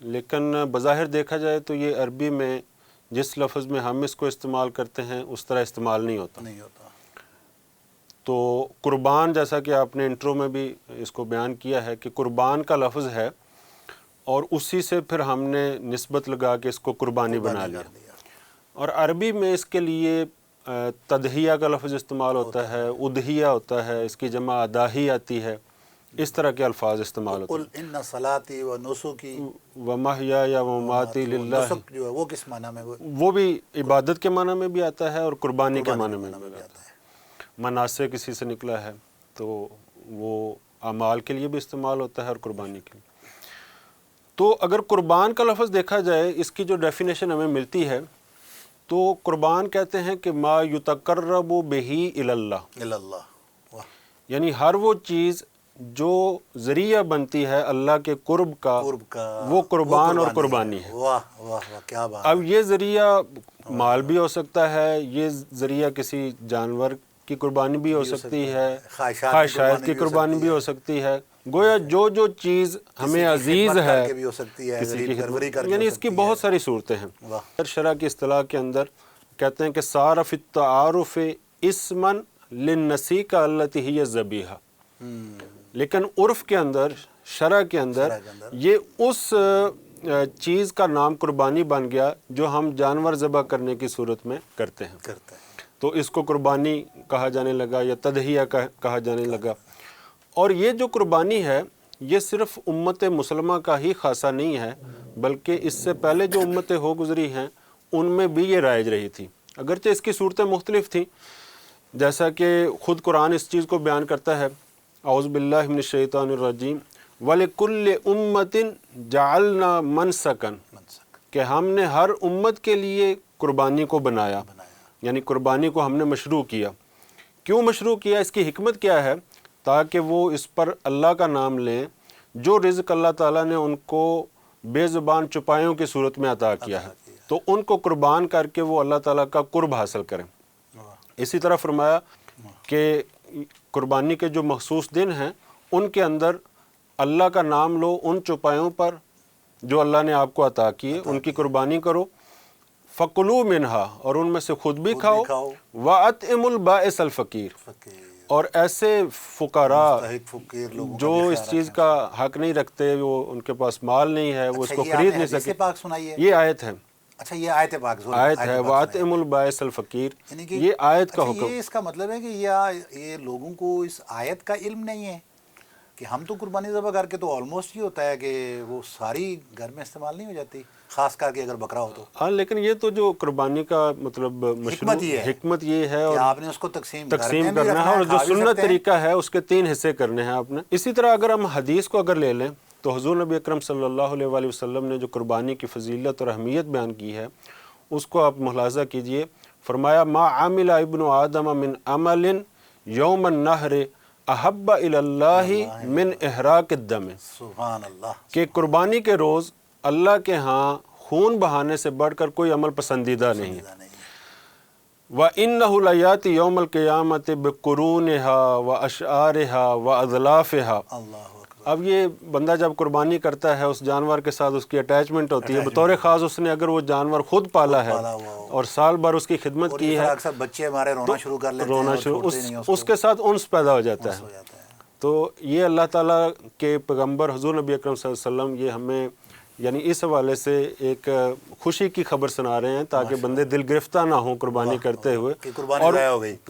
لیکن بظاہر دیکھا جائے تو یہ عربی میں جس لفظ میں ہم اس کو استعمال کرتے ہیں اس طرح استعمال نہیں ہوتا. تو قربان، جیسا کہ آپ نے انٹرو میں بھی اس کو بیان کیا ہے کہ قربان کا لفظ ہے اور اسی سے پھر ہم نے نسبت لگا کے اس کو قربانی بنا لیا. اور عربی میں اس کے لیے تدہیہ کا لفظ استعمال ہوتا ہے، ادہیہ ہوتا ہے، اس کی جمع اداہی آتی ہے، اس طرح کے الفاظ استعمال ہوتے ہیں. قل ان صلاتی و نسکی ومحیای و مماتی للہ، نسک جو ہے وہ کس معنی میں؟ وہ بھی عبادت کے معنی میں بھی آتا ہے اور قربانی کے معنی میں بھی آتا ہے. مناسک کسی سے نکلا ہے تو وہ اعمال کے لیے بھی استعمال ہوتا ہے اور قربانی کے لیے. تو اگر قربان کا لفظ دیکھا جائے، اس کی جو ڈیفینیشن ہمیں ملتی ہے تو قربان کہتے ہیں کہ ما یتقرب بہی الی اللہ، یعنی ہر وہ چیز جو ذریعہ بنتی ہے اللہ کے قرب کا وہ قربان اور قربانی ہے. واہ واہ واہ، کیا بات. اب یہ ذریعہ مال بھی ہو سکتا ہے، یہ ذریعہ کسی جانور کی قربانی بھی ہو سکتی ہے، خواہشات کی قربانی بھی ہو سکتی ہے. گویا جو جو چیز ہمیں عزیز ہے، کسی کی خدمت، یعنی اس کی بہت ساری صورتیں ہیں. شرع کی اصطلاح کے اندر کہتے ہیں کہ صار فی التعارف اسما للنسیکہ التی ہی الذبیحہ، لیکن عرف کے اندر، شرع کے اندر یہ اس چیز کا نام قربانی بن گیا جو ہم جانور ذبح کرنے کی صورت میں کرتے ہیں. تو اس کو قربانی کہا جانے لگا یا تدہیہ کہا جانے لگا. اور یہ جو قربانی ہے یہ صرف امت مسلمہ کا ہی خاصہ نہیں ہے، بلکہ اس سے پہلے جو امتیں ہو گزری ہیں ان میں بھی یہ رائج رہی تھی، اگرچہ اس کی صورتیں مختلف تھیں. جیسا کہ خود قرآن اس چیز کو بیان کرتا ہے، اعوذ باللہ من الشیطان الرجیم، وَلِكُلِّ أُمَّةٍ جَعَلْنَا مَنْسَكًا، کہ ہم نے ہر امت کے لیے قربانی کو بنایا، یعنی قربانی کو ہم نے مشروع کیا. کیوں مشروع کیا؟ اس کی حکمت کیا ہے؟ تاکہ وہ اس پر اللہ کا نام لیں جو رزق اللہ تعالیٰ نے ان کو بے زبان چپایوں کی صورت میں عطا کیا ہے، تو ان کو قربان کر کے وہ اللہ تعالیٰ کا قرب حاصل کریں. اسی طرح فرمایا کہ قربانی کے جو مخصوص دن ہیں ان کے اندر اللہ کا نام لو، ان چوپایوں پر جو اللہ نے آپ کو عطا کیے ان کی قربانی کرو. فَقُلُوا مِنْهَا، اور ان میں سے خود بھی کھاؤ. وَأَطْعِمُوا الْبَائِسَ الْفَقِيرَ، اور ایسے فقراء جو اس چیز کا حق نہیں رکھتے، وہ ان کے پاس مال نہیں ہے، وہ اس کو خرید نہیں سکتے. یہ آیت ہے. اچھا، یہ آیت پاک آیت ہے وَأَطْعِمُوا الْبَائِسَ الْفَقِيرَ، یہ آیت کا حکم. یہ اس کا مطلب ہے کہ یہ لوگوں کو اس آیت کا علم نہیں ہے کہ ہم تو قربانی ذبح کر کے تو آلموسٹ یہ ہوتا ہے کہ وہ ساری گھر میں استعمال نہیں ہو جاتی، خاص کر کے اگر بکرا ہو تو. ہاں، لیکن یہ تو جو قربانی کا مطلب حکمت یہ ہے اور آپ نے اس کو تقسیم کرنا ہے، اور جو سنت طریقہ ہے اس کے 3 حصے کرنے ہیں آپ نے. اسی طرح اگر ہم حدیث کو اگر لے لیں تو حضور نبی اکرم صلی اللہ علیہ وآلہ وسلم نے جو قربانی کی فضیلت اور اہمیت بیان کی ہے اس کو آپ ملاحظہ کیجئے. فرمایا ما عامل ابن آدم من عمل یوم النحر احب الی اللہ من احراق الدم، سبحان اللہ، کہ قربانی کے روز اللہ کے ہاں خون بہانے سے بڑھ کر کوئی عمل پسندیدہ نہیں. وَإِنَّهُ لَيَأْتِي يَوْمَ الْقِيَامَةِ بِقُرُونِهَا وَأَشْعَارِهَا وَأَظْلَافِهَا. اب یہ بندہ جب قربانی کرتا ہے اس جانور کے ساتھ اس کی اٹیچمنٹ ہوتی ہے، بطور خاص اس نے اگر وہ جانور خود پالا ہے اور سال بھر اس کی خدمت کی ہے، اکثر بچے ہمارے رونا شروع کر لیتے ہیں، اس کے ساتھ انس پیدا ہو جاتا ہے. تو یہ اللہ تعالیٰ کے پیغمبر حضور نبی اکرم صلی اللہ علیہ وسلم یہ ہمیں یعنی اس حوالے سے ایک خوشی کی خبر سنا رہے ہیں تاکہ بندے دل گرفتہ نہ ہوں قربانی کرتے ہوئے. اور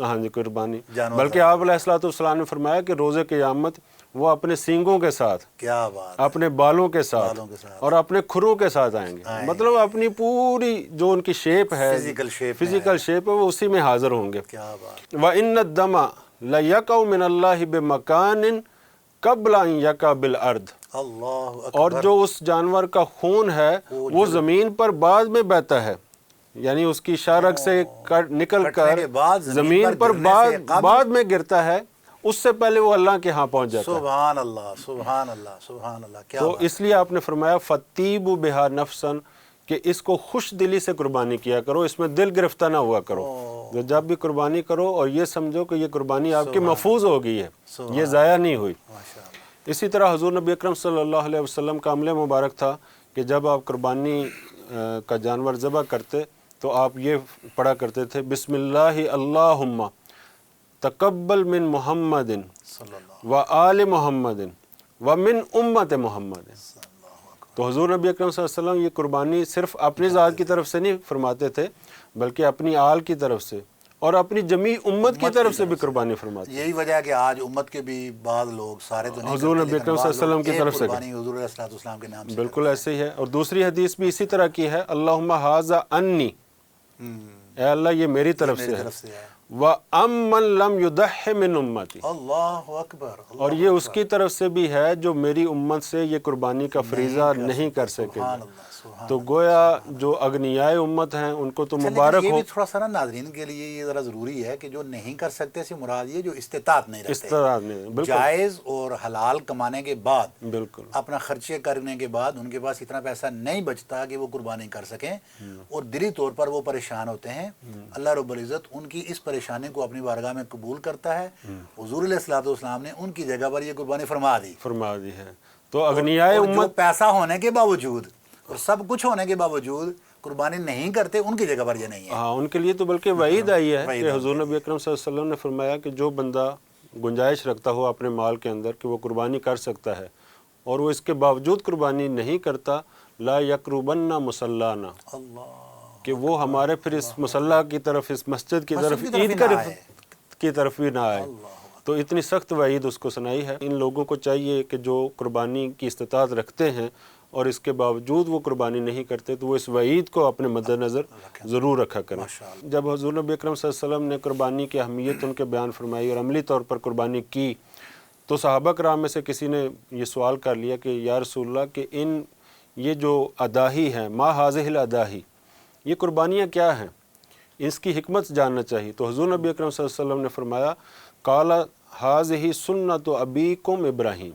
ہاں جی، قربانی، بلکہ آپ علیہ الصلوۃ والسلام نے فرمایا کہ روز قیامت وہ اپنے سینگوں کے ساتھ، کیا بات، اپنے بالوں کے ساتھ اور اپنے کھروں کے ساتھ آئیں گے. مطلب اپنی پوری جو ان کی شیپ ہے، فزیکل شیپ ہے، وہ اسی میں حاضر ہوں گے. وَإِنَّ الدَّمَ لَيَقَعُ مِنَ اللَّهِ بِمَكَانٍ قَبْلَ أَن يَقَعَ بِالْأَرْضِ، اور جو اس جانور کا خون ہے وہ زمین پر بعد میں بہتا ہے، یعنی اس کی شارک سے نکل کر زمین پر بعد میں گرتا ہے، اس سے پہلے وہ اللہ کے ہاں پہنچ جاتا ہے. سبحان اللہ، سبحان اللہ، سبحان اللہ. تو اس لیے آپ نے فرمایا فَطِيبُوا بِهَا نَفْسًا، کہ اس کو خوش دلی سے قربانی کیا کرو، اس میں دل گرفتہ نہ ہوا کرو. جب بھی قربانی کرو اور یہ سمجھو کہ یہ قربانی آپ کی محفوظ ہو گئی ہے، یہ ضائع نہیں ہوئی. اسی طرح حضور نبی اکرم صلی اللہ علیہ وسلم کا عمل مبارک تھا کہ جب آپ قربانی کا جانور ذبح کرتے تو آپ یہ پڑھا کرتے تھے بسم اللہ اللہم تقبل من محمد صلی اللہ و آل محمد و من امت محمد. تو حضور نبی اکرم صلی اللہ علیہ وسلم یہ قربانی صرف اپنی ذات کی طرف سے نہیں فرماتے تھے بلکہ اپنی آل کی طرف سے اور اپنی جمیع امت کی طرف سے بھی قربانی فرماتے ہیں. یہی وجہ ہے کہ آج امت کے بھی بعض لوگ سارے تو نہیں حضور کرتے، نبی لیکن اکرم صلی اللہ علیہ وسلم کی ایک طرف سے قربانی حضور علیہ الصلوۃ والسلام کے نام سے بالکل ایسے ہی ہے. اور دوسری حدیث بھی اسی طرح کی ہے اللہم ھذا انی، اے اللہ یہ میری طرف سے ہے، وَأَمَّن لَمْ يُضَحِّ مِنْ أُمَّتِي، اللہ اکبر. اور یہ اس کی طرف سے بھی ہے جو میری امت سے یہ قربانی کا فریضہ نہیں کر سکے سبحان گا. اللہ سبحان تو گویا جو اگنیائے امت ہیں ان کو تو اچھا، مبارک لیکن یہ ہو. بھی تھوڑا سا نا ناظرین کے لیے یہ ذرا ضروری ہے کہ جو نہیں کر سکتے سے مراد یہ جو استطاعت نہیں اس رکھتے، طرح نہیں، بالکل جائز اور حلال کمانے کے بعد بالکل اپنا خرچے کرنے کے بعد ان کے پاس اتنا پیسہ نہیں بچتا کہ وہ قربانی کر سکیں اور دلی طور پر وہ پریشان ہوتے ہیں. اللہ رب العزت ان کی اس پریشانی کو اپنی بارگاہ میں قبول کرتا ہے. حضور علیہ الصلوۃ والسلام نے ان کی جگہ پر یہ قربانی فرما دی. فرما دی ہے. تو اگنیائے اور جو امت پیسہ ہونے کے باوجود اور سب کچھ ہونے کے باوجود قربانی نہیں کرتے ان کی جگہ پر یہ نہیں ہے. ہاں ان کے لیے تو بلکہ وعید آئی ہے وعید کہ آئی حضور نبی اکرم صلی اللہ علیہ وسلم نے فرمایا کہ جو بندہ گنجائش رکھتا ہو اپنے مال کے اندر کہ وہ قربانی کر سکتا ہے اور وہ اس کے باوجود قربانی نہیں کرتا لا یقربن مصلانا، اللہ کہ وہ ہمارے پھر اس مصلی کی طرف، اس مسجد کی طرف، مسجد کی طرف عید ہی نہ آئے. کی طرف بھی نہ آئے. تو اتنی سخت وعید اس کو سنائی ہے. ان لوگوں کو چاہیے کہ جو قربانی کی استطاعت رکھتے ہیں اور اس کے باوجود وہ قربانی نہیں کرتے تو وہ اس وعید کو اپنے مد نظر ضرور رکھا کریں. جب حضور نبی اکرم صلی اللہ علیہ وسلم نے قربانی کی اہمیت ان کے بیان فرمائی اور عملی طور پر قربانی کی تو صحابہ کرام میں سے کسی نے یہ سوال کر لیا کہ یا رسول اللہ کہ یہ جو اداہی ہیں ما ھذہ الاداہی، یہ قربانیاں کیا ہیں، اس کی حکمت جاننا چاہیے. تو حضور نبی اکرم صلی اللہ علیہ وسلم نے فرمایا قال ھذہ سنت ابیکم ابراہیم،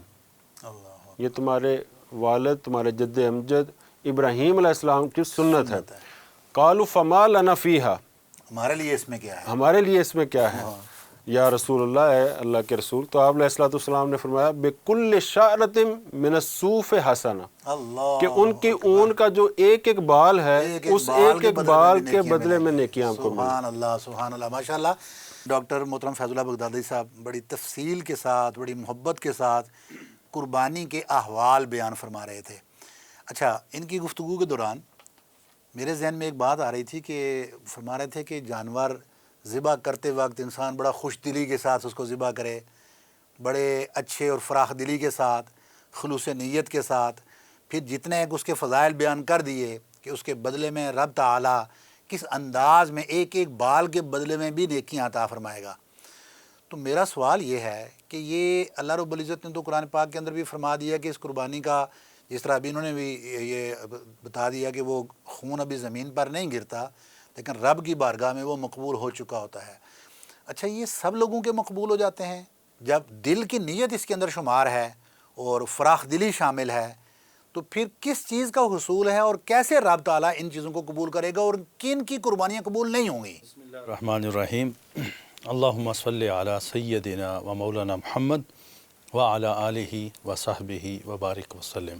یہ تمہارے والد تمہارے جد امجد ابراہیم علیہ السلام کی سنت ہے. قالوا فما لنا فیہا، ہمارے لیے اس میں کیا ہے؟ ہمارے لیے اس میں کیا ہے یا رسول اللہ، ہے اللہ کے رسول. تو آپ علیہ الصلوۃ والسلام نے فرمایا بکل شعرۃ من الصوف حسنہ، اللہ کہ ان کی اون کا جو ایک ایک بال ہے اس ایک ایک بال کے بدلے میں نیکیاں آپ کو ملیں. سبحان اللہ سبحان اللہ ماشاء اللہ. ڈاکٹر محترم فیض اللہ بغدادی صاحب بڑی تفصیل کے ساتھ بڑی محبت کے ساتھ قربانی کے احوال بیان فرما رہے تھے. اچھا، ان کی گفتگو کے دوران میرے ذہن میں ایک بات آ رہی تھی کہ فرما رہے تھے کہ جانور ذبح کرتے وقت انسان بڑا خوش دلی کے ساتھ اس کو ذبح کرے، بڑے اچھے اور فراخ دلی کے ساتھ، خلوص نیت کے ساتھ. پھر جتنے ایک اس کے فضائل بیان کر دیے کہ اس کے بدلے میں رب تعالیٰ کس انداز میں ایک ایک بال کے بدلے میں بھی نیکیاں عطا فرمائے گا. تو میرا سوال یہ ہے کہ یہ اللہ رب العزت نے تو قرآن پاک کے اندر بھی فرما دیا کہ اس قربانی کا، جس طرح ابھی انہوں نے بھی یہ بتا دیا کہ وہ خون ابھی زمین پر نہیں گرتا لیکن رب کی بارگاہ میں وہ مقبول ہو چکا ہوتا ہے. اچھا، یہ سب لوگوں کے مقبول ہو جاتے ہیں جب دل کی نیت اس کے اندر شمار ہے اور فراخ دلی شامل ہے؟ تو پھر کس چیز کا حصول ہے اور کیسے رب تعالیٰ ان چیزوں کو قبول کرے گا اور کن کی قربانیاں قبول نہیں ہوں گی؟ بسم اللہ الرحمن الرحیم. اللہم صلی علی سیدنا و مولانا محمد و علی آلہ و صحبہ و بارک وسلم.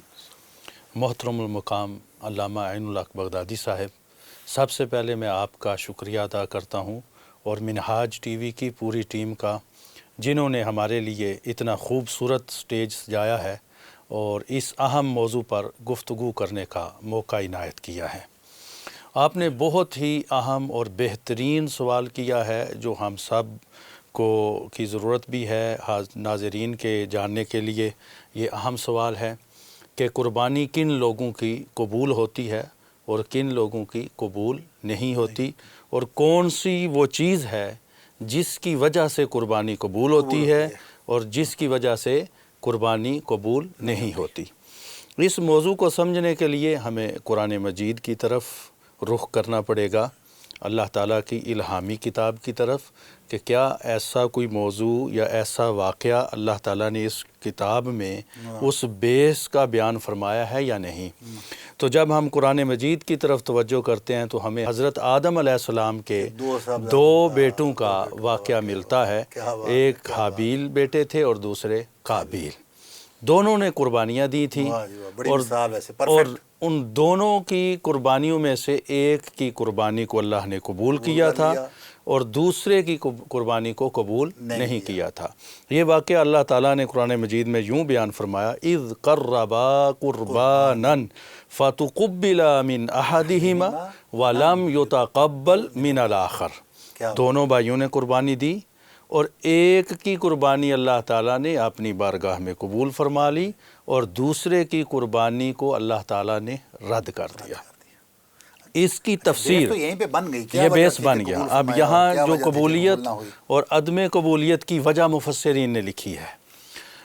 محترم المقام علامہ عین الحق بغدادی صاحب، سب سے پہلے میں آپ کا شکریہ ادا کرتا ہوں اور منہاج ٹی وی کی پوری ٹیم کا، جنہوں نے ہمارے لیے اتنا خوبصورت سٹیج سجایا ہے اور اس اہم موضوع پر گفتگو کرنے کا موقع عنایت کیا ہے. آپ نے بہت ہی اہم اور بہترین سوال کیا ہے جو ہم سب کو کی ضرورت بھی ہے، ناظرین کے جاننے کے لیے یہ اہم سوال ہے کہ قربانی کن لوگوں کی قبول ہوتی ہے اور کن لوگوں کی قبول نہیں ہوتی، اور کون سی وہ چیز ہے جس کی وجہ سے قربانی قبول ہوتی ہے اور جس کی وجہ سے قربانی قبول نہیں ہوتی. اس موضوع کو سمجھنے کے لیے ہمیں قرآن مجید کی طرف رخ کرنا پڑے گا، اللہ تعالیٰ کی الہامی کتاب کی طرف، کہ کیا ایسا کوئی موضوع یا ایسا واقعہ اللہ تعالیٰ نے اس کتاب میں اس بیس کا بیان فرمایا ہے یا نہیں. تو جب ہم قرآن مجید کی طرف توجہ کرتے ہیں تو ہمیں حضرت آدم علیہ السلام کے دو بیٹوں کا واقعہ ملتا ہے. ایک حابیل بیٹے تھے اور دوسرے قابیل. دونوں نے قربانیاں دی تھیں، واہ جی واہ، بڑی اور مثال ویسے، اور پرفیکٹ. ان دونوں کی قربانیوں میں سے ایک کی قربانی کو اللہ نے قبول کیا کر تھا لیا. اور دوسرے کی قربانی کو قبول نہیں نہیں کیا. کیا تھا. یہ واقعہ اللہ تعالیٰ نے قرآن مجید میں یوں بیان فرمایا، اذ قربا قربانا فتقبل من احدہما ولم یتقبل من الاخر. کیا دونوں بھائیوں نے قربانی دی اور ایک کی قربانی اللہ تعالیٰ نے اپنی بارگاہ میں قبول فرما لی اور دوسرے کی قربانی کو اللہ تعالیٰ نے رد کر دیا. اس کی بیس تفسیر تو یہیں پہ بن گئی. کیا یہ وجہ بیس تھی بن کہ گیا. قبول اب فرمایا، یہاں کیا جو وجہ تھی کہ قبولیت قبول نہ ہوئی؟ اور عدم قبولیت کی وجہ مفسرین نے لکھی ہے.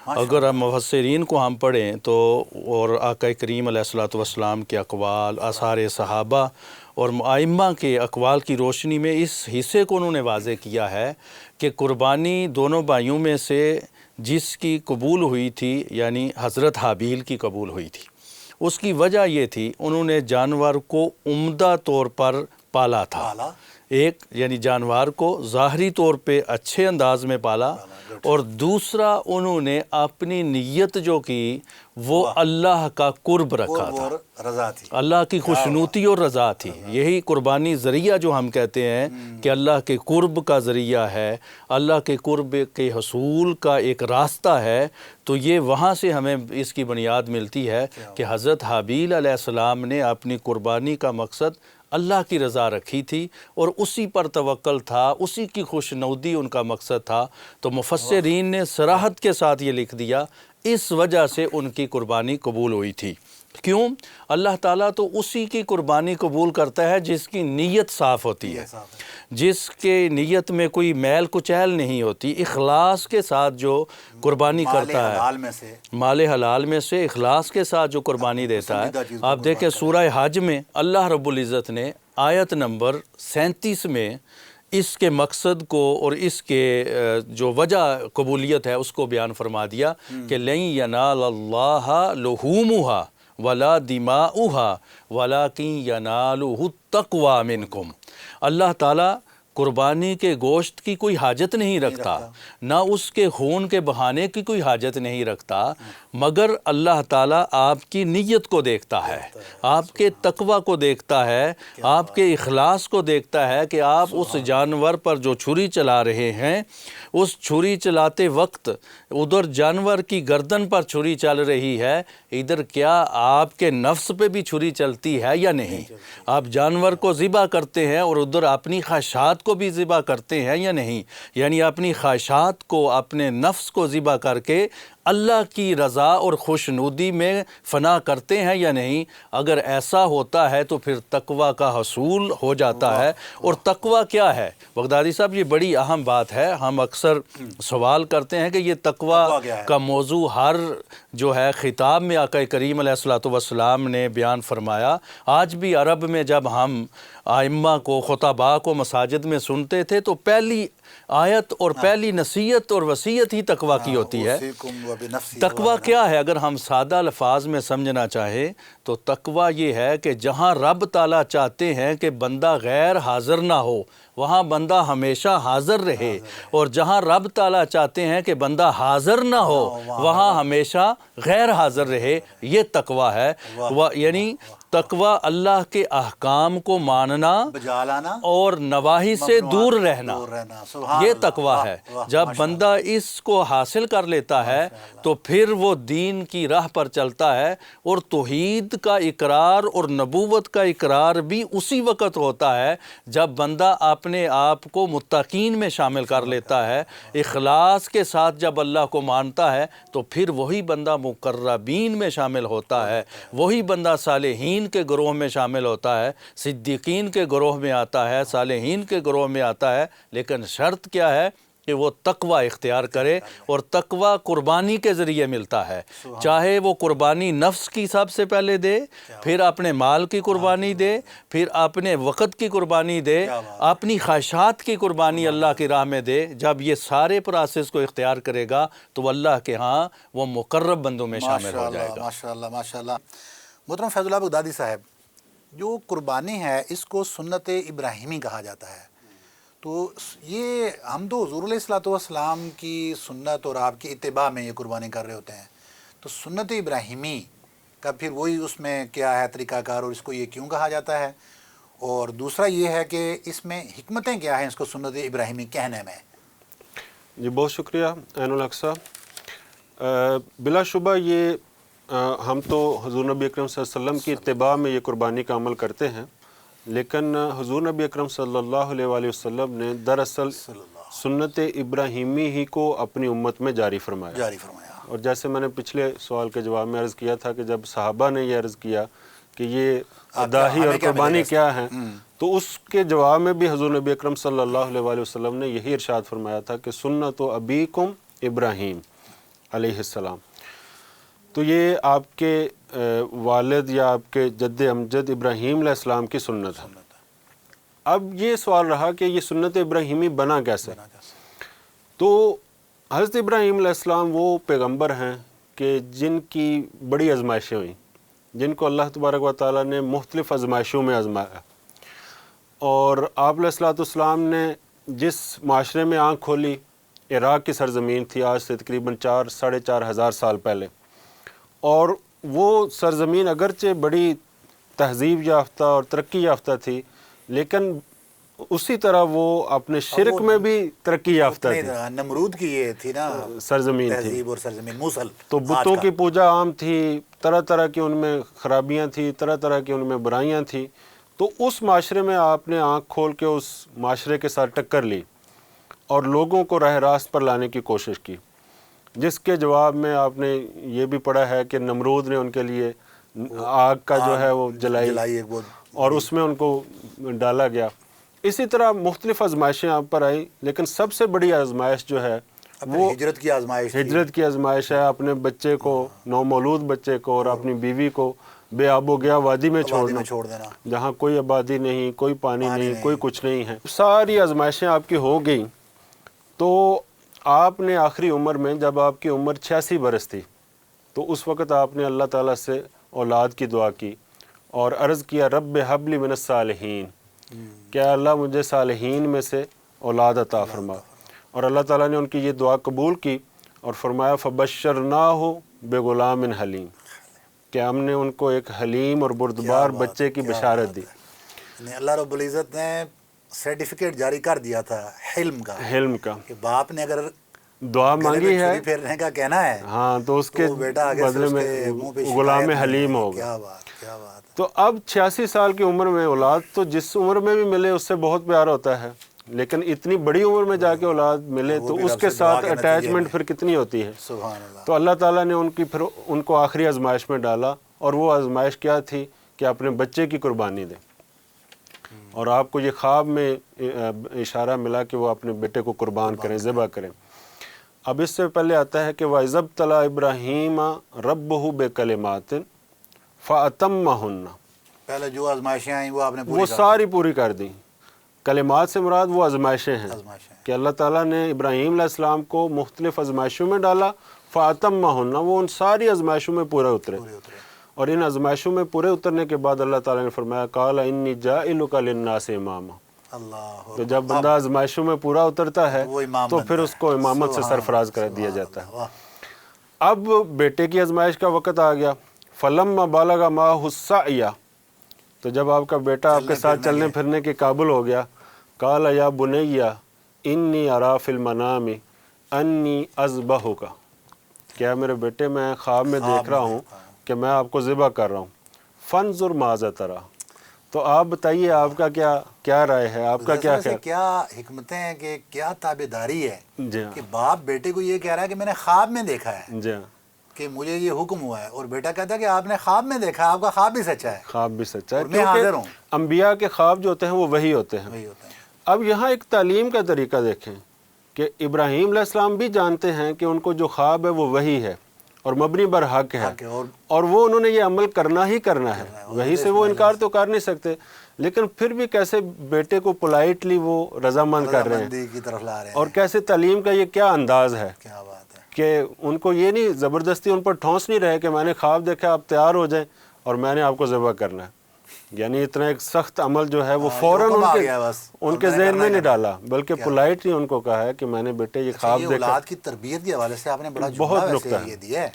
اگر ہم مفسرین کو ہم پڑھیں تو اور آقا کریم علیہ الصلوۃ والسلام کے اقوال، آثار صحابہ اور ائمہ کے اقوال کی روشنی میں اس حصے کو انہوں نے واضح کیا ہے کہ قربانی دونوں بھائیوں میں سے جس کی قبول ہوئی تھی یعنی حضرت حابیل کی قبول ہوئی تھی. اس کی وجہ یہ تھی انہوں نے جانور کو عمدہ طور پر پالا تھا. پالا. ایک یعنی جانور کو ظاہری طور پہ اچھے انداز میں پالا، اور دوسرا انہوں نے اپنی نیت جو کی وہ اللہ کا قرب رکھا تھا، اور رضا تھی. اللہ کی خوشنودی اور رضا تھی. یہی قربانی ذریعہ جو ہم کہتے ہیں کہ اللہ کے قرب کا ذریعہ ہے، اللہ کے قرب کے حصول کا ایک راستہ ہے. تو یہ وہاں سے ہمیں اس کی بنیاد ملتی ہے کہ حضرت حابیل علیہ السلام نے اپنی قربانی کا مقصد اللہ کی رضا رکھی تھی اور اسی پر توکل تھا، اسی کی خوشنودی ان کا مقصد تھا. تو مفسرین نے صراحت کے ساتھ یہ لکھ دیا اس وجہ سے ان کی قربانی قبول ہوئی تھی. کیوں؟ اللہ تعالیٰ تو اسی کی قربانی قبول کرتا ہے جس کی نیت صاف ہوتی ہے، جس کے نیت میں کوئی میل کچیل نہیں ہوتی. اخلاص کے ساتھ جو قربانی کرتا ہے، مال حلال میں سے اخلاص کے ساتھ جو قربانی دیتا ہے. آپ دیکھیں سورہ حج میں اللہ رب العزت نے آیت نمبر 37 میں اس کے مقصد کو اور اس کے جو وجہ قبولیت ہے اس کو بیان فرما دیا کہ لن ینال اللہ لحومھا ولا دماؤھا ولکن ینالہ التقوی منکم. اللہ تعالیٰ قربانی کے گوشت کی کوئی حاجت نہیں رکھتا، نہ اس کے خون کے بہانے کی کوئی حاجت نہیں رکھتا، مگر اللہ تعالیٰ آپ کی نیت کو دیکھتا ہے، آپ کے تقوی کو دیکھتا ہے، آپ کے اخلاص کو دیکھتا ہے کہ آپ اس جانور پر جو چھری چلا رہے ہیں، اس چھری چلاتے وقت ادھر جانور کی گردن پر چھری چل رہی ہے، ادھر کیا آپ کے نفس پہ بھی چھری چلتی ہے یا نہیں؟ آپ جانور کو ذبح کرتے ہیں اور ادھر اپنی خواہشات کو بھی ذبح کرتے ہیں یا نہیں؟ یعنی اپنی خواہشات کو، اپنے نفس کو ذبح کر کے اللہ کی رضا اور خوشنودی میں فنا کرتے ہیں یا نہیں؟ اگر ایسا ہوتا ہے تو پھر تقوی کا حصول ہو جاتا ہے. اور تقوی کیا ہے بغدادی صاحب؟ یہ بڑی اہم بات ہے. ہم اکثر سوال کرتے ہیں کہ یہ تقوی کا موضوع ہر جو ہے خطاب میں آقا کریم علیہ الصلوۃ والسلام نے بیان فرمایا. آج بھی عرب میں جب ہم ائمہ کو، خطباء کو مساجد میں سنتے تھے تو پہلی آیت اور پہلی نصیحت اور وصیت ہی تقوی کی ہوتی ہے. تقوی کیا ہے؟ اگر ہم سادہ الفاظ میں سمجھنا چاہیں تو تقوی یہ ہے کہ جہاں رب تعالیٰ چاہتے ہیں کہ بندہ غیر حاضر نہ ہو وہاں بندہ ہمیشہ حاضر رہے، اور جہاں رب تعالیٰ چاہتے ہیں کہ بندہ حاضر نہ ہو وہاں ہمیشہ غیر حاضر رہے. یہ تقوی ہے. یعنی تقوی اللہ کے احکام کو ماننا اور نواہی سے دور رہنا، یہ تقوی ہے. جب بندہ اس کو حاصل کر لیتا ہے تو پھر وہ دین کی راہ پر چلتا ہے، اور توحید کا اقرار اور نبوت کا اقرار بھی اسی وقت ہوتا ہے جب بندہ اپنے آپ کو متقین میں شامل کر لیتا ہے. اخلاص کے ساتھ جب اللہ کو مانتا ہے تو پھر وہی بندہ مقربین میں شامل ہوتا ہے، وہی بندہ صالحین کے گروہ میں شامل ہوتا ہے، صدیقین کے گروہ میں آتا ہے، صالحین کے گروہ میں آتا ہے. لیکن شرط کیا ہے کہ وہ تقوی اختیار کرے، اور تقوی قربانی کے ذریعے ملتا ہے. چاہے وہ قربانی نفس کی سب سے پہلے دے، پھر اپنے مال کی قربانی دے، پھر اپنے وقت کی قربانی دے، اپنی خواہشات کی قربانی اللہ کی راہ میں دے. جب یہ سارے پروسیس کو اختیار کرے گا تو اللہ کے ہاں وہ مقرب بندوں میں شامل ہو جائے گا. ماشاءاللہ ماشاءاللہ. محترم فیض اللہ بغدادی صاحب، جو قربانی ہے اس کو سنت ابراہیمی کہا جاتا ہے. تو یہ ہم تو حضور علیہ الصلوۃ والسلام کی سنت اور آپ کی اتباع میں یہ قربانی کر رہے ہوتے ہیں. تو سنت ابراہیمی کا پھر وہی اس میں کیا ہے طریقہ کار اور اس کو یہ کیوں کہا جاتا ہے؟ اور دوسرا یہ ہے کہ اس میں حکمتیں کیا ہیں اس کو سنت ابراہیمی کہنے میں؟ جی بہت شکریہ عین الحق صاحب۔ بلا شبہ یہ ہم تو حضور نبی اکرم صلی اللہ علیہ وسلم کی اتباع میں یہ قربانی کا عمل کرتے ہیں، لیکن حضور نبی اکرم صلی اللہ علیہ وآلہ وسلم نے دراصل سنت ابراہیمی ہی کو اپنی امت میں جاری فرمایا۔ اور جیسے میں نے پچھلے سوال کے جواب میں عرض کیا تھا کہ جب صحابہ نے یہ عرض کیا کہ یہ اضاحی اور قربانی کیا ہیں، تو اس کے جواب میں بھی حضور نبی اکرم صلی اللہ علیہ وآلہ وسلم نے یہی ارشاد فرمایا تھا کہ سنت ابیکم ابراہیم علیہ السلام۔ تو یہ آپ کے والد یا آپ کے جد امجد ابراہیم علیہ السلام کی سنت ہے۔ اب یہ سوال رہا کہ یہ سنت ابراہیمی بنا کیسے؟ تو حضرت ابراہیم علیہ السلام وہ پیغمبر ہیں کہ جن کی بڑی آزمائشیں ہوئیں، جن کو اللہ تبارک و تعالیٰ نے مختلف آزمائشوں میں آزمایا، اور آپ علیہ الصلوۃ والسلام نے جس معاشرے میں آنکھ کھولی، عراق کی سرزمین تھی آج سے تقریباً 4,500 سال پہلے، اور وہ سرزمین اگرچہ بڑی تہذیب یافتہ اور ترقی یافتہ تھی، لیکن اسی طرح وہ اپنے شرک میں بھی ترقی یافتہ تھی۔ نمرود کی یہ تھی نا سرزمین تھی، تہذیب اور سرزمین موصل، تو بتوں کی پوجا عام تھی، طرح طرح کی ان میں خرابیاں تھیں، طرح طرح کی ان میں برائیاں تھیں۔ تو اس معاشرے میں آپ نے آنکھ کھول کے اس معاشرے کے ساتھ ٹکر لی اور لوگوں کو راہ راست پر لانے کی کوشش کی، جس کے جواب میں آپ نے یہ بھی پڑھا ہے کہ نمرود نے ان کے لیے آگ کا جو ہے وہ جلائی اور اس میں ان کو ڈالا گیا۔ اسی طرح مختلف آزمائشیں آپ پر آئیں، لیکن سب سے بڑی آزمائش جو ہے وہ ہجرت کی آزمائش تھی۔ ہجرت کی آزمائش ہے، اپنے بچے کو، نومولود بچے کو اور اپنی بیوی کو بے آب و گیا وادی میں چھوڑ دینا، جہاں کوئی آبادی نہیں، کوئی پانی نہیں، کوئی کچھ نہیں ہے۔ ساری آزمائشیں آپ کی ہو گئیں، تو آپ نے آخری عمر میں جب آپ کی عمر 86 برس تھی، تو اس وقت آپ نے اللہ تعالیٰ سے اولاد کی دعا کی اور عرض کیا رب حب لی من الصالحین، کہ اللہ مجھے صالحین میں سے اولاد عطا فرما۔ اور اللہ تعالیٰ نے ان کی یہ دعا قبول کی اور فرمایا فبشرناہ بغلام حلیم، کہ ہم نے ان کو ایک حلیم اور بردبار بچے کی بشارت دی۔ اللہ رب العزت نے سرٹیفکیٹ جاری کر دیا تھا حلم کا، کہ باپ نے اگر دعا مانگی ہے پھیرنے کا کہنا ہے، ہاں، تو اس کے بدلے میں غلام حلیم ہوگا۔ کیا بات۔ تو اب 86 سال کی عمر میں اولاد تو جس عمر میں بھی ملے اس سے بہت پیار ہوتا ہے، لیکن اتنی بڑی عمر میں جا کے اولاد ملے تو اس کے ساتھ اٹیچمنٹ پھر کتنی ہوتی ہے۔ سبحان اللہ۔ تو اللہ تعالیٰ نے ان کو آخری آزمائش میں ڈالا، اور وہ آزمائش کیا تھی کہ اپنے بچے کی قربانی دیں، اور آپ کو یہ خواب میں اشارہ ملا کہ وہ اپنے بیٹے کو قربان کریں، ذبح کریں۔ اب اس سے پہلے آتا ہے کہ وَإِذِ ابْتَلَىٰ إِبْرَاهِيمَ رَبُّهُ بِكَلِمَاتٍ فَأَتَمَّهُنَّ، پہلے جو آزمائشیں آئیں وہ آپ نے وہ ساری پوری کر دیں۔ کلمات سے مراد وہ آزمائشیں ہیں کہ اللہ تعالیٰ نے ابراہیم علیہ السلام کو مختلف آزمائشوں میں ڈالا، فَأَتَمَّهُنَّ، وہ ان ساری آزمائشوں میں پورے اترے، اور ان آزمائشوں میں پورے اترنے کے بعد اللہ تعالیٰ نے فرمایا قَالَ إِنِّي جَاعِلُكَ لِلنَّاسِ إِمَامًا۔ تو جب بندہ آزمائشوں میں پورا اترتا ہے تو پھر اس کو امامت سے سرفراز کر دیا جاتا ہے۔ اب بیٹے کی آزمائش کا وقت آ گیا، فَلَمَّا بَلَغَ مَعَهُ السَّعْيَ، تو جب آپ کا بیٹا آپ کے ساتھ چلنے پھرنے کے قابل ہو گیا، قَالَ يَا بُنَيَّ إِنِّي أَرَىٰ فِي الْمَنَامِ أَنِّي أَذْبَحُكَ، کیا میرے بیٹے میں خواب میں دیکھ رہا ہوں کہ میں آپ کو ذبح کر رہا ہوں، فَانظُرْ مَاذَا تَرَىٰ، تو آپ بتائیے آپ کا کیا رائے ہے، آپ کا کیا خیال؟ کیا حکمتیں ہیں کہ کیا تابعداری ہے جی کہ باپ بیٹے کو یہ کہہ رہا ہے کہ میں نے خواب میں دیکھا ہے جی کہ مجھے یہ حکم ہوا ہے، اور بیٹا کہتا ہے کہ آپ نے خواب میں دیکھا ہے، آپ کا خواب بھی سچا ہے، خواب بھی سچا ہے، میں حاضر ہوں۔ کیونکہ انبیاء کے خواب جو ہوتے ہیں وہ وہی ہوتے ہیں۔ اب یہاں ایک تعلیم کا طریقہ دیکھیں کہ ابراہیم علیہ السلام بھی جانتے ہیں کہ ان کو جو خواب ہے وہ وہی ہے اور مبنی بر حق ہے، اور وہ انہوں نے یہ عمل کرنا ہی کرنا ہے، وہی سے وہ انکار تو کر نہیں سکتے، لیکن پھر بھی کیسے بیٹے کو پولائٹلی وہ رضامند کر رہے ہیں، اور کیسے تعلیم کا یہ کیا انداز ہے کہ ان کو یہ نہیں زبردستی ان پر ٹھونس نہیں رہے کہ میں نے خواب دیکھا آپ تیار ہو جائیں اور میں نے آپ کو ذبح کرنا ہے، یعنی اتنا ایک سخت عمل جو ہے وہ فوراً ان کے ذہن میں نہیں ڈالا، بلکہ پولائٹلی ان کو کہا ہے کہ میں نے بیٹے یہ خواب دیکھا۔ اولاد کی تربیت کے حوالے سے آپ نے بہت نقطہ یہ دیا ہے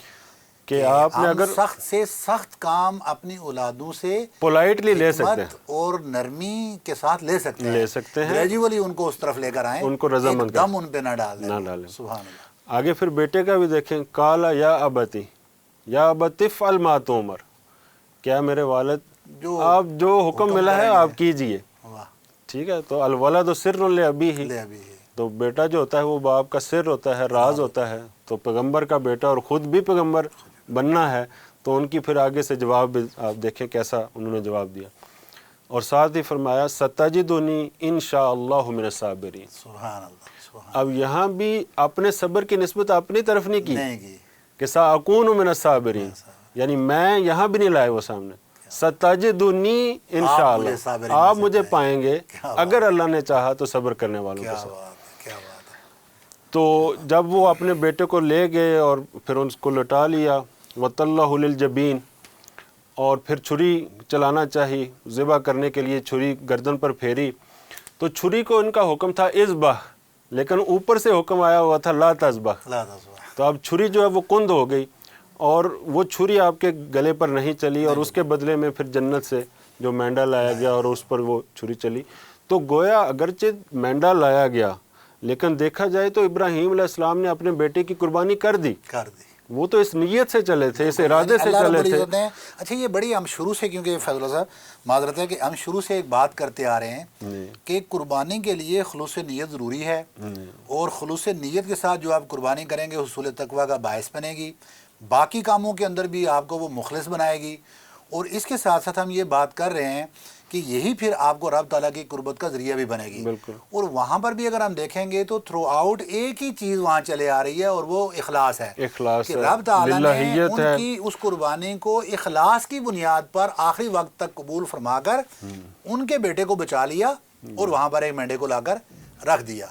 کہ آپ نے ہم اگر سخت سے سخت کام اپنی اولادوں سے پولائٹلی لے سکتے ہیں، حکمت اور نرمی کے ساتھ لے سکتے ہیں، لے سکتے ہیں، گریجولی ان کو اس طرف لے کر آئیں، ان کو رضامند ایک دم ان پہ نہ ڈال دیں، نہ ڈالیں۔ سبحان اللہ۔ آگے پھر بیٹے کا بھی دیکھیں، قال یا ابتی یا ابت افعل ما تؤمر، کیا میرے والد آپ جو حکم ملا ہے آپ کیجئے، واہ، ٹھیک ہے۔ تو الولد سر لابیہ، لے ابھی تو بیٹا جو ہوتا ہے وہ باپ کا سر ہوتا ہے، راز ہوتا ہے، تو پیغمبر کا بیٹا اور خود بھی پیغمبر بننا ہے، تو ان کی پھر آگے سے جواب بھی آپ دیکھیں کیسا انہوں نے جواب دیا، اور ساتھ ہی فرمایا ستجدنی انشاءاللہ من الصابرین۔ سبحان اللہ، سبحان اب یہاں بھی اپنے صبر کی نسبت اپنی طرف نہیں کی نہیں کی، کہ ساکون من الصابرین، یعنی میں یہاں بھی نہیں لائے وہ سامنے، ستجدنی انشاءاللہ، آپ مجھے پائیں گے اگر اللہ نے چاہا تو صبر کرنے والوں کے کیا ساتھ۔ بات ہے، کیا بات ہے۔ تو جب وہ اپنے بیٹے کو لے گئے اور پھر اس کو لٹا لیا، وَطَلَّهُ لِلْجَبِينِ، اور پھر چھری چلانا چاہی، ذبح کرنے کے لیے چھری گردن پر پھیری، تو چھری کو ان کا حکم تھا اذبح، لیکن اوپر سے حکم آیا ہوا تھا لا تذبح، لا تذبح۔ تو اب چھری جو ہے وہ کند ہو گئی، اور وہ چھری آپ کے گلے پر نہیں چلی، اور اس کے بدلے میں پھر جنت سے جو مینڈا لایا گیا اور اس پر وہ چھری چلی۔ تو گویا اگرچہ مینڈا لایا گیا، لیکن دیکھا جائے تو ابراہیم علیہ السلام نے اپنے بیٹے کی قربانی کر دی، کر دی، وہ تو اس نیت سے چلے تھے، اس ارادے سے اللہ رب چلے تھے۔ العزت نے، اچھا یہ بڑی ہم شروع سے، کیونکہ فیض اللہ صاحب معذرت ہے کہ ہم شروع سے ایک بات کرتے آ رہے ہیں کہ قربانی کے لیے خلوص نیت ضروری ہے، اور خلوص نیت کے ساتھ جو آپ قربانی کریں گے حصول تقویٰ کا باعث بنے گی، باقی کاموں کے اندر بھی آپ کو وہ مخلص بنائے گی، اور اس کے ساتھ ساتھ ہم یہ بات کر رہے ہیں کہ یہی پھر آپ کو رب تعالیٰ کی قربت کا ذریعہ بھی بنے گی۔ بالکل۔ اور وہاں پر بھی اگر ہم دیکھیں گے تو تھرو آؤٹ ایک ہی چیز وہاں چلے آ رہی ہے، اور وہ اخلاص ہے، اخلاص کہ ہے، رب تعالیٰ نے للہیت ان ہے۔ کی اس قربانی کو اخلاص کی بنیاد پر آخری وقت تک قبول فرما کر ان کے بیٹے کو بچا لیا، اور وہاں پر ایک مینڈے کو لا کر رکھ دیا۔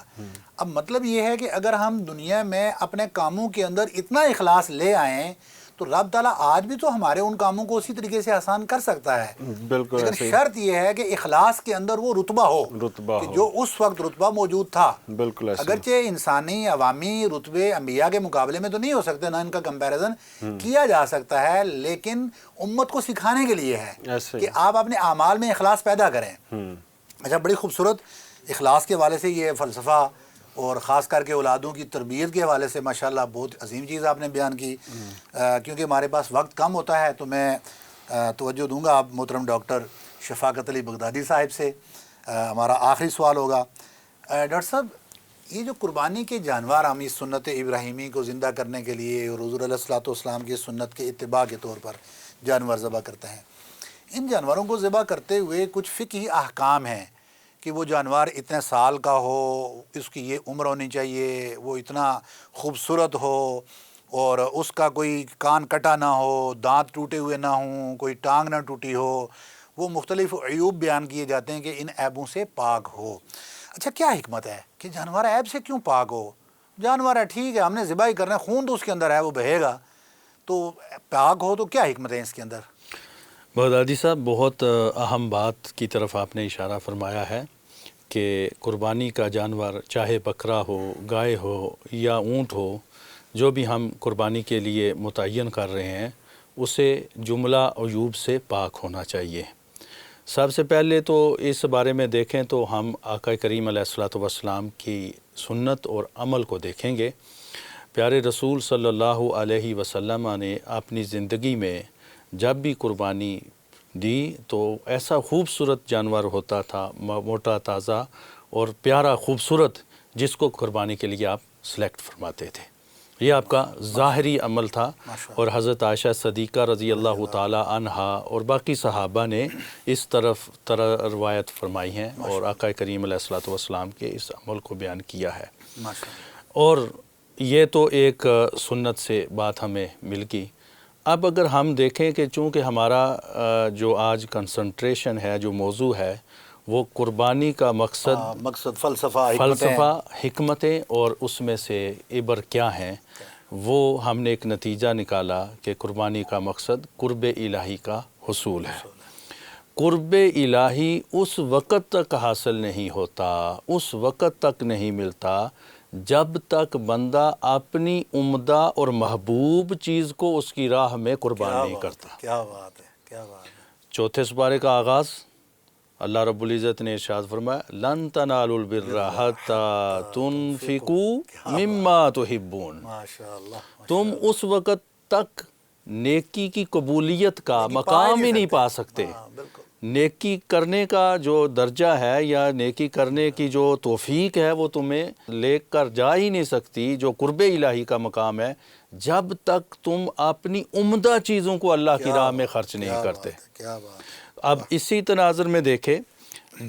اب مطلب یہ ہے کہ اگر ہم دنیا میں اپنے کاموں کے اندر اتنا اخلاص لے آئیں تو رب تعالیٰ آج بھی تو ہمارے ان کاموں کو اسی طریقے سے آسان کر سکتا ہے، بالکل لیکن ایسے ہی، شرط یہ ہے کہ اخلاص کے اندر وہ رتبہ ہو، رتبہ کہ ہو، جو اس وقت رتبہ موجود تھا۔ بالکل ایسے ہی۔ اگرچہ انسانی عوامی رتبے انبیاء کے مقابلے میں تو نہیں ہو سکتے، نہ ان کا کمپیریزن کیا جا سکتا ہے، لیکن امت کو سکھانے کے لیے ہے ایسے ہی۔ کہ آپ اپنے اعمال میں اخلاص پیدا کریں۔ اچھا، بڑی خوبصورت اخلاص کے حوالے سے یہ فلسفہ، اور خاص کر کے اولادوں کی تربیت کے حوالے سے ماشاءاللہ بہت عظیم چیز آپ نے بیان کی۔ کیونکہ ہمارے پاس وقت کم ہوتا ہے تو میں توجہ دوں گا آپ محترم ڈاکٹر شفاقت علی بغدادی صاحب سے۔ ہمارا آخری سوال ہوگا ڈاکٹر صاحب، یہ جو قربانی کے جانور ہم اس سنت ابراہیمی کو زندہ کرنے کے لیے اور حضور علیہ الصلوۃ والسلام کی سنت کے اتباع کے طور پر جانور ذبح کرتے ہیں، ان جانوروں کو ذبح کرتے ہوئے کچھ فقہی احکام ہیں کہ وہ جانور اتنے سال کا ہو، اس کی یہ عمر ہونی چاہیے، وہ اتنا خوبصورت ہو، اور اس کا کوئی کان کٹا نہ ہو، دانت ٹوٹے ہوئے نہ ہوں، کوئی ٹانگ نہ ٹوٹی ہو، وہ مختلف عیوب بیان کیے جاتے ہیں کہ ان عیبوں سے پاک ہو۔ اچھا، کیا حکمت ہے کہ جانور عیب سے کیوں پاک ہو؟ جانور ہے، ٹھیک ہے، ہم نے ذبح ہی کرنا ہے، خون تو اس کے اندر ہے، وہ بہے گا، تو پاک ہو تو کیا حکمت ہے اس کے اندر؟ بغدادی صاحب، بہت اہم بات کی طرف آپ نے اشارہ فرمایا ہے کہ قربانی کا جانور چاہے بکرا ہو، گائے ہو یا اونٹ ہو، جو بھی ہم قربانی کے لیے متعین کر رہے ہیں اسے جملہ عیوب سے پاک ہونا چاہیے۔ سب سے پہلے تو اس بارے میں دیکھیں تو ہم آقا کریم علیہ الصلوۃ والسلام کی سنت اور عمل کو دیکھیں گے۔ پیارے رسول صلی اللہ علیہ وسلم نے اپنی زندگی میں جب بھی قربانی دی تو ایسا خوبصورت جانور ہوتا تھا، موٹا تازہ اور پیارا خوبصورت، جس کو قربانی کے لیے آپ سلیکٹ فرماتے تھے۔ یہ آپ کا ظاہری عمل تھا، اور حضرت عائشہ صدیقہ رضی اللہ تعالی عنہا اور باقی صحابہ نے اس طرح روایت فرمائی ہیں اور آقا کریم علیہ الصلوۃ والسلام کے اس عمل کو بیان کیا ہے۔ اور یہ تو ایک سنت سے بات ہمیں مل گئی۔ اب اگر ہم دیکھیں کہ چونکہ ہمارا جو آج کنسنٹریشن ہے، جو موضوع ہے، وہ قربانی کا مقصد فلسفہ، حکمتیں اور اس میں سے عبر کیا ہیں، وہ ہم نے ایک نتیجہ نکالا کہ قربانی کا مقصد قرب الہی کا حصول ہے۔ قرب الہی اس وقت تک حاصل نہیں ہوتا، اس وقت تک نہیں ملتا جب تک بندہ اپنی عمدہ اور محبوب چیز کو اس کی راہ میں قربان نہیں کرتا۔ کیا بات ہے، کیا بات ہے۔ چوتھے سپارے کا آغاز اللہ رب العزت نے ارشاد فرمایا لن تنالوا البر حتی تنفقوا مما تحبون، ماشاء اللہ، تم اس وقت تک نیکی کی قبولیت کا مقام ہی نہیں پا سکتے، بالکل نیکی کرنے کا جو درجہ ہے یا نیکی کرنے کی جو توفیق ہے وہ تمہیں لے کر جا ہی نہیں سکتی، جو قرب الہی کا مقام ہے، جب تک تم اپنی عمدہ چیزوں کو اللہ کی راہ میں خرچ نہیں کرتے۔ کیا بات ہے۔ اب اسی تناظر میں دیکھیں،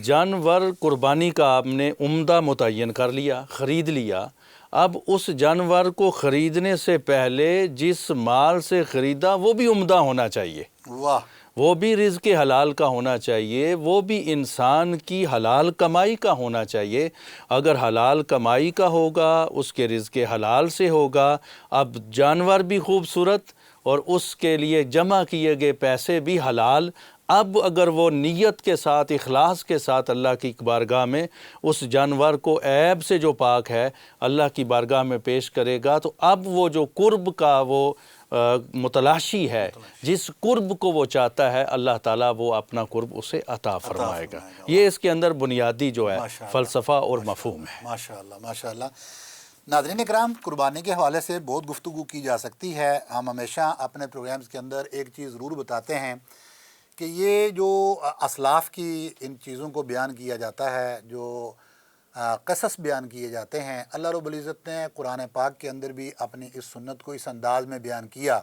جانور قربانی کا آپ نے عمدہ متعین کر لیا، خرید لیا، اب اس جانور کو خریدنے سے پہلے جس مال سے خریدا وہ بھی عمدہ ہونا چاہیے، واہ، وہ بھی رزق حلال کا ہونا چاہیے، وہ بھی انسان کی حلال کمائی کا ہونا چاہیے۔ اگر حلال کمائی کا ہوگا، اس کے رزق حلال سے ہوگا، اب جانور بھی خوبصورت اور اس کے لیے جمع کیے گئے پیسے بھی حلال۔ اب اگر وہ نیت کے ساتھ، اخلاص کے ساتھ اللہ کی بارگاہ میں اس جانور کو عیب سے جو پاک ہے اللہ کی بارگاہ میں پیش کرے گا، تو اب وہ جو قرب کا وہ متلاشی ہے، جس قرب کو وہ چاہتا ہے، اللہ تعالیٰ وہ اپنا قرب اسے عطا فرمائے گا۔ یہ اس کے اندر بنیادی جو ہے فلسفہ اور مفہوم ہے۔ ماشاءاللہ، ماشاءاللہ۔ ناظرین اکرام، قربانی کے حوالے سے بہت گفتگو کی جا سکتی ہے۔ ہم ہمیشہ اپنے پروگرامز کے اندر ایک چیز ضرور بتاتے ہیں کہ یہ جو اسلاف کی ان چیزوں کو بیان کیا جاتا ہے، جو قصص بیان کیے جاتے ہیں، اللہ رب العزت نے قرآن پاک کے اندر بھی اپنی اس سنت کو اس انداز میں بیان کیا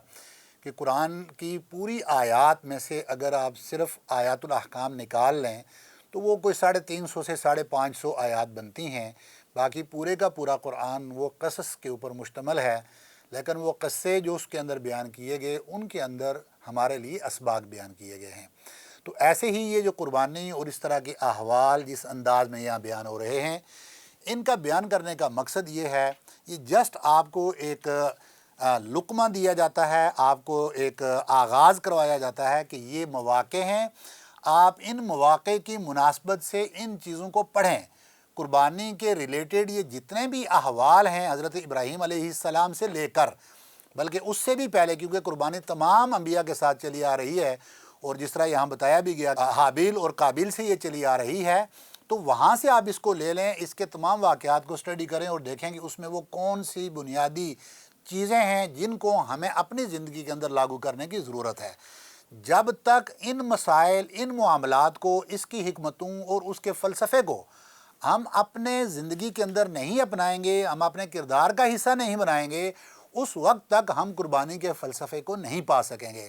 کہ قرآن کی پوری آیات میں سے اگر آپ صرف آیات الاحکام نکال لیں تو وہ کوئی 350 سے 550 آیات بنتی ہیں۔ باقی پورے کا پورا قرآن وہ قصص کے اوپر مشتمل ہے، لیکن وہ قصے جو اس کے اندر بیان کیے گئے ان کے اندر ہمارے لیے اسباق بیان کیے گئے ہیں۔ تو ایسے ہی یہ جو قربانی اور اس طرح کے احوال جس انداز میں یہاں بیان ہو رہے ہیں، ان کا بیان کرنے کا مقصد یہ ہے، یہ جسٹ آپ کو ایک لقمہ دیا جاتا ہے، آپ کو ایک آغاز کروایا جاتا ہے کہ یہ مواقع ہیں، آپ ان مواقع کی مناسبت سے ان چیزوں کو پڑھیں۔ قربانی کے ریلیٹڈ یہ جتنے بھی احوال ہیں حضرت ابراہیم علیہ السلام سے لے کر، بلکہ اس سے بھی پہلے، کیونکہ قربانی تمام انبیاء کے ساتھ چلی آ رہی ہے، اور جس طرح یہاں بتایا بھی گیا حابیل اور قابیل سے یہ چلی آ رہی ہے، تو وہاں سے آپ اس کو لے لیں، اس کے تمام واقعات کو اسٹڈی کریں اور دیکھیں کہ اس میں وہ کون سی بنیادی چیزیں ہیں جن کو ہمیں اپنی زندگی کے اندر لاگو کرنے کی ضرورت ہے۔ جب تک ان مسائل، ان معاملات کو، اس کی حکمتوں اور اس کے فلسفے کو ہم اپنے زندگی کے اندر نہیں اپنائیں گے، ہم اپنے کردار کا حصہ نہیں بنائیں گے، اس وقت تک ہم قربانی کے فلسفے کو نہیں پا سکیں گے۔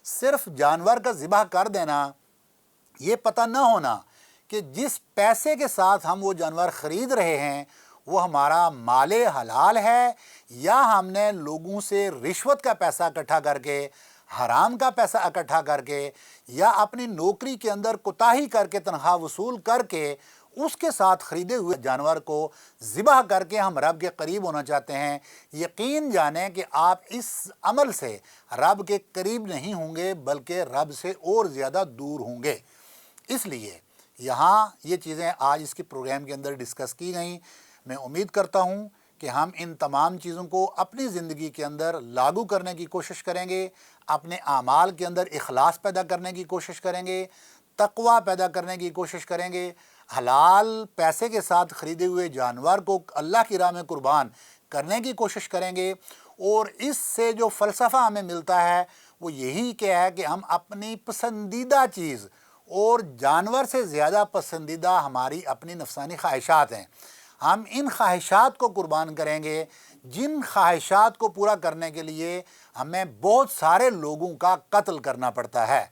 صرف جانور کا ذبح کر دینا، یہ پتہ نہ ہونا کہ جس پیسے کے ساتھ ہم وہ جانور خرید رہے ہیں وہ ہمارا مال حلال ہے یا ہم نے لوگوں سے رشوت کا پیسہ اکٹھا کر کے، حرام کا پیسہ اکٹھا کر کے، یا اپنی نوکری کے اندر کوتاہی کر کے تنخواہ وصول کر کے اس کے ساتھ خریدے ہوئے جانور کو ذبح کر کے ہم رب کے قریب ہونا چاہتے ہیں۔ یقین جانیں کہ آپ اس عمل سے رب کے قریب نہیں ہوں گے بلکہ رب سے اور زیادہ دور ہوں گے۔ اس لیے یہاں یہ چیزیں آج اس کے پروگرام کے اندر ڈسکس کی گئیں۔ میں امید کرتا ہوں کہ ہم ان تمام چیزوں کو اپنی زندگی کے اندر لاگو کرنے کی کوشش کریں گے، اپنے اعمال کے اندر اخلاص پیدا کرنے کی کوشش کریں گے، تقوی پیدا کرنے کی کوشش کریں گے، حلال پیسے کے ساتھ خریدے ہوئے جانور کو اللہ کی راہ میں قربان کرنے کی کوشش کریں گے، اور اس سے جو فلسفہ ہمیں ملتا ہے وہ یہی کہ ہے کہ ہم اپنی پسندیدہ چیز، اور جانور سے زیادہ پسندیدہ ہماری اپنی نفسانی خواہشات ہیں، ہم ان خواہشات کو قربان کریں گے، جن خواہشات کو پورا کرنے کے لیے ہمیں بہت سارے لوگوں کا قتل کرنا پڑتا ہے۔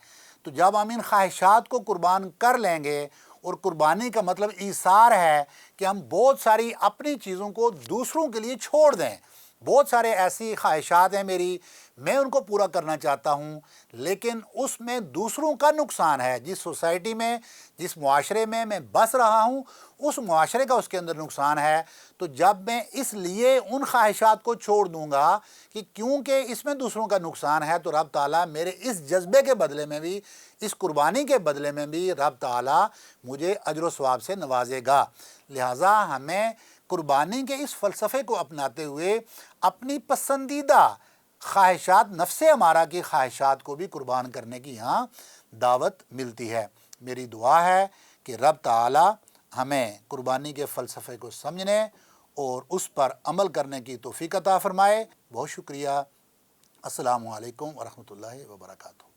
تو جب ہم ان خواہشات کو قربان کر لیں گے، اور قربانی کا مطلب ایثار ہے کہ ہم بہت ساری اپنی چیزوں کو دوسروں کے لیے چھوڑ دیں۔ بہت سارے ایسی خواہشات ہیں میری، میں ان کو پورا کرنا چاہتا ہوں، لیکن اس میں دوسروں کا نقصان ہے۔ جس سوسائٹی میں، جس معاشرے میں میں بس رہا ہوں، اس معاشرے کا اس کے اندر نقصان ہے۔ تو جب میں اس لیے ان خواہشات کو چھوڑ دوں گا کہ کیونکہ اس میں دوسروں کا نقصان ہے، تو رب تعالیٰ میرے اس جذبے کے بدلے میں بھی، اس قربانی کے بدلے میں بھی رب تعالیٰ مجھے اجر و ثواب سے نوازے گا۔ لہٰذا ہمیں قربانی کے اس فلسفے کو اپناتے ہوئے اپنی پسندیدہ خواہشات، نفس امارہ کی خواہشات کو بھی قربان کرنے کی یہاں دعوت ملتی ہے۔ میری دعا ہے کہ رب تعالی ہمیں قربانی کے فلسفے کو سمجھنے اور اس پر عمل کرنے کی توفیق عطا فرمائے۔ بہت شکریہ۔ السلام علیکم ورحمۃ اللہ وبرکاتہ۔